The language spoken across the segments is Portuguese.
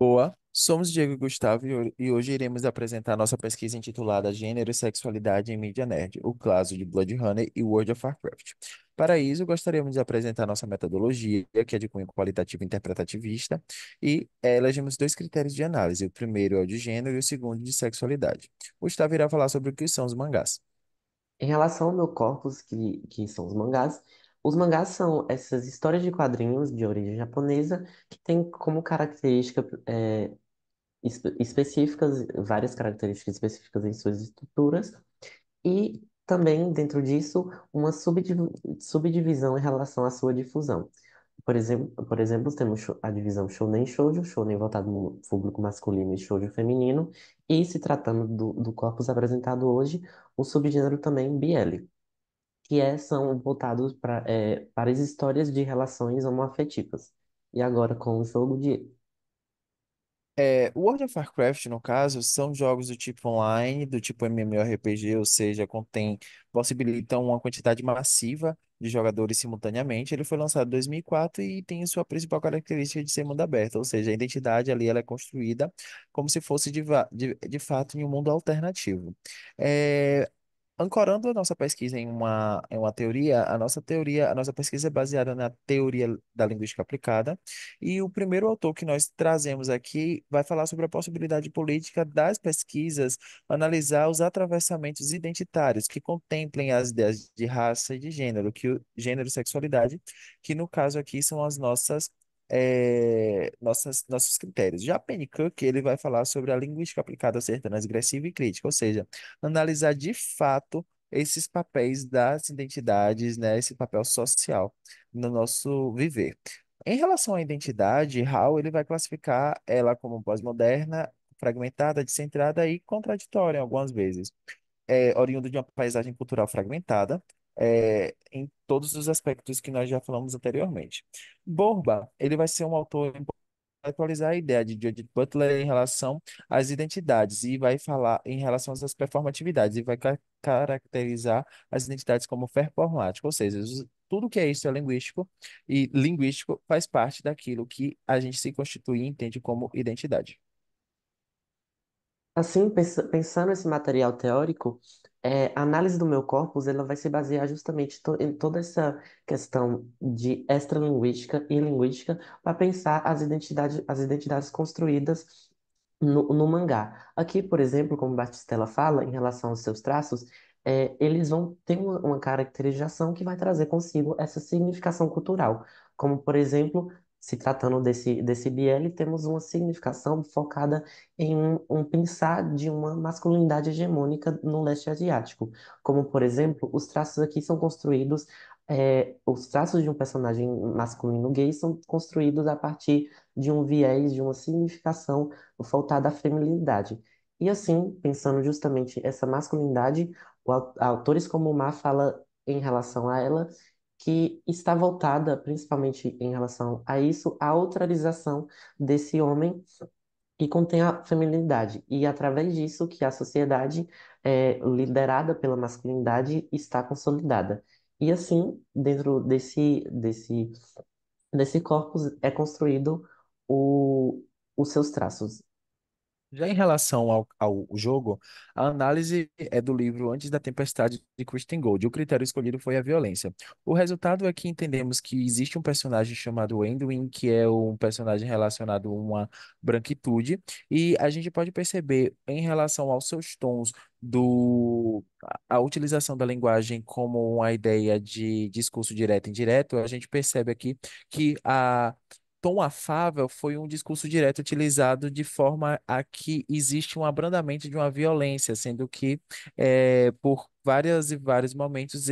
Boa, somos Diego e Gustavo e hoje iremos apresentar nossa pesquisa intitulada Gênero e Sexualidade em Mídia Nerd, o caso de Blood Honey e World of Warcraft. Para isso, gostaríamos de apresentar nossa metodologia, que é de cunho qualitativo e interpretativista, e elegemos dois critérios de análise. O primeiro é o de gênero e o segundo de sexualidade. Gustavo irá falar sobre o que são os mangás. Em relação ao meu corpus, que são os mangás são essas histórias de quadrinhos de origem japonesa que têm como característica específicas, várias características específicas em suas estruturas, e também, dentro disso, uma subdivisão em relação à sua difusão. Por exemplo, temos a divisão Shounen e Shoujo, Shounen voltado no público masculino e Shoujo feminino, e se tratando do corpus apresentado hoje, o subgênero também BL, são voltados para as histórias de relações homoafetivas. E agora com o jogo de. O World of Warcraft, no caso, são jogos do tipo online, do tipo MMORPG, ou seja, possibilitam uma quantidade massiva de jogadores simultaneamente. Ele foi lançado em 2004 e tem sua principal característica de ser mundo aberto, ou seja, a identidade ali ela é construída como se fosse de fato em um mundo alternativo. É, Ancorando a nossa pesquisa em uma teoria, a nossa pesquisa é baseada na teoria da linguística aplicada, e o primeiro autor que nós trazemos aqui vai falar sobre a possibilidade política das pesquisas, analisar os atravessamentos identitários que contemplem as ideias de raça e de gênero, gênero e sexualidade, que no caso aqui são as nossos critérios. Já Pennycook, ele vai falar sobre a linguística aplicada a ser transgressiva e crítica, ou seja, analisar de fato esses papéis das identidades, né, esse papel social no nosso viver. Em relação à identidade, Hall ele vai classificar ela como pós-moderna, fragmentada, descentrada e contraditória algumas vezes. Oriundo de uma paisagem cultural fragmentada, em todos os aspectos que nós já falamos anteriormente. Borba, ele vai ser um autor atualizar a ideia de Judith Butler em relação às identidades e vai falar em relação às performatividades e vai caracterizar as identidades como performático, ou seja, tudo que é isso é linguístico e linguístico faz parte daquilo que a gente se constitui e entende como identidade. Assim, pensando esse material teórico, a análise do meu corpus ela vai se basear justamente em toda essa questão de extralinguística e linguística para pensar as identidades construídas no mangá. Aqui, por exemplo, como Batistella fala, em relação aos seus traços, eles vão ter uma caracterização que vai trazer consigo essa significação cultural. Como, por exemplo, se tratando desse BL, temos uma significação focada em um pensar de uma masculinidade hegemônica no leste asiático. Como, por exemplo, os traços aqui são construídos. Os traços de um personagem masculino gay são construídos a partir de um viés, de uma significação voltada à feminilidade. E assim, pensando justamente essa masculinidade, autores como o Ma fala em relação a ela que está voltada, principalmente em relação a isso, à outralização desse homem que contém a feminilidade. E através disso que a sociedade, liderada pela masculinidade, está consolidada. E assim, dentro desse corpus é construído o, os seus traços. Já em relação ao jogo, a análise é do livro Antes da Tempestade de Kristen Gold. O critério escolhido foi a violência. O resultado é que entendemos que existe um personagem chamado Anduin, que é um personagem relacionado a uma branquitude, e a gente pode perceber em relação aos seus tons a utilização da linguagem como uma ideia de discurso direto e indireto, a gente percebe aqui que a tom afável foi um discurso direto utilizado de forma a que existe um abrandamento de uma violência, sendo que por vários e vários momentos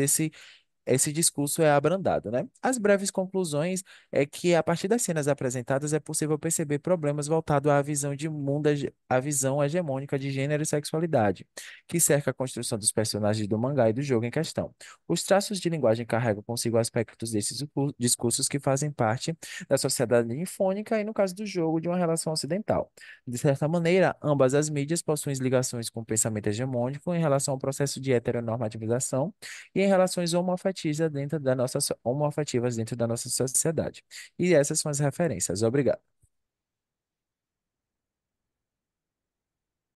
esse discurso é abrandado, né? As breves conclusões é que a partir das cenas apresentadas é possível perceber problemas voltados à visão de mundo, à visão hegemônica de gênero e sexualidade, que cerca a construção dos personagens do mangá e do jogo em questão. Os traços de linguagem carregam consigo aspectos desses discursos que fazem parte da sociedade ninfônica e, no caso do jogo, de uma relação ocidental. De certa maneira, ambas as mídias possuem ligações com o pensamento hegemônico em relação ao processo de heteronormativização e em relações homoafetivas dentro da nossa sociedade. E essas são as referências. Obrigado.